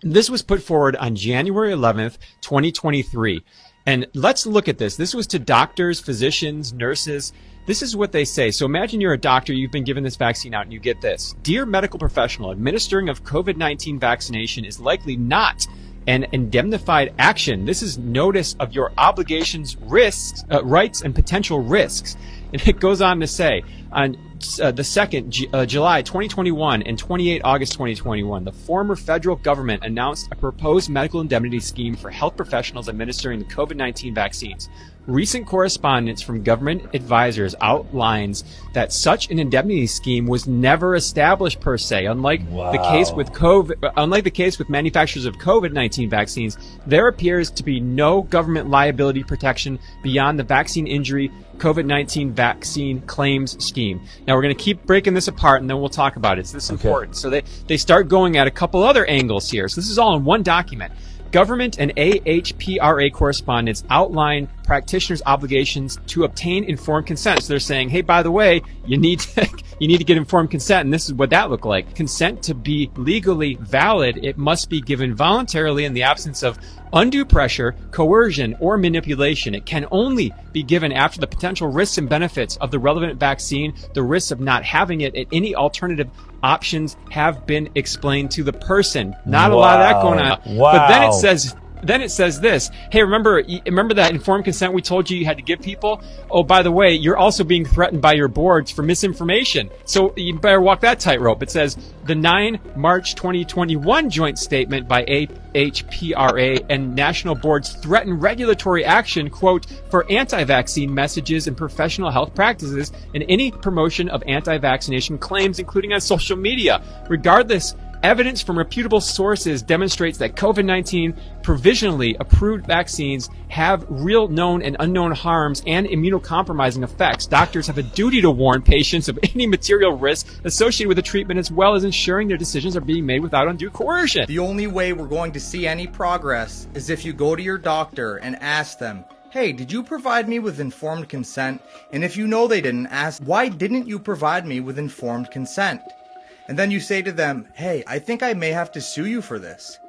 This was put forward on January 11th, 2023. And let's look at this. This was to doctors, physicians, nurses. This is what they say. So imagine you're a doctor, you've been given this vaccine out, and you get this. Dear medical professional, administering of COVID-19 vaccination is likely not an indemnified action. This is notice of your obligations, risks, rights, and potential risks. And it goes on to say, on the 2nd July 2021 and 28 August 2021, the former federal government announced a proposed medical indemnity scheme for health professionals administering the COVID-19 vaccines. Recent correspondence from government advisors outlines that such an indemnity scheme was never established per se. Unlike the case with manufacturers of COVID-19 vaccines, there appears to be no government liability protection beyond the vaccine injury COVID-19 vaccine claims scheme. Now we're going to keep breaking this apart and then we'll talk about it. So this is important. So they start going at a couple other angles here. So this is all in one document. Government and AHPRA correspondence outline practitioners' obligations to obtain informed consent. So they're saying, hey, by the way, you need to get informed consent, and this is what that looked like. Consent to be legally valid, it must be given voluntarily in the absence of undue pressure, coercion, or manipulation. It can only be given after the potential risks and benefits of the relevant vaccine, the risks of not having it, and any alternative options have been explained to the person. Not a lot of that going on. Wow. But then it says this. Hey, remember that informed consent we told you had to give people? Oh, by the way, you're also being threatened by your boards for misinformation. So you better walk that tightrope. It says the 9 March 2021 joint statement by AHPRA and national boards threaten regulatory action, quote, for anti-vaccine messages and professional health practices and any promotion of anti-vaccination claims, including on social media. Regardless, evidence from reputable sources demonstrates that COVID-19 provisionally approved vaccines have real known and unknown harms and immunocompromising effects. Doctors have a duty to warn patients of any material risk associated with the treatment, as well as ensuring their decisions are being made without undue coercion. The only way we're going to see any progress is if you go to your doctor and ask them, hey, did you provide me with informed consent? And if you know they didn't, ask, why didn't you provide me with informed consent? And then you say to them, hey, I think I may have to sue you for this.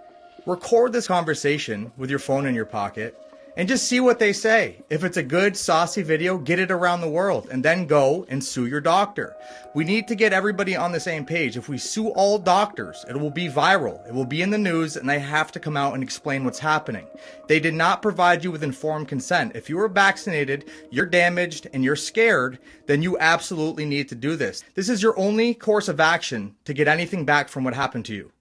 Record this conversation with your phone in your pocket and just see what they say. If it's a good, saucy video, get it around the world and then go and sue your doctor. We need to get everybody on the same page. If we sue all doctors, it will be viral. It will be in the news and they have to come out and explain what's happening. They did not provide you with informed consent. If you were vaccinated, you're damaged, and you're scared, then you absolutely need to do this. This is your only course of action to get anything back from what happened to you.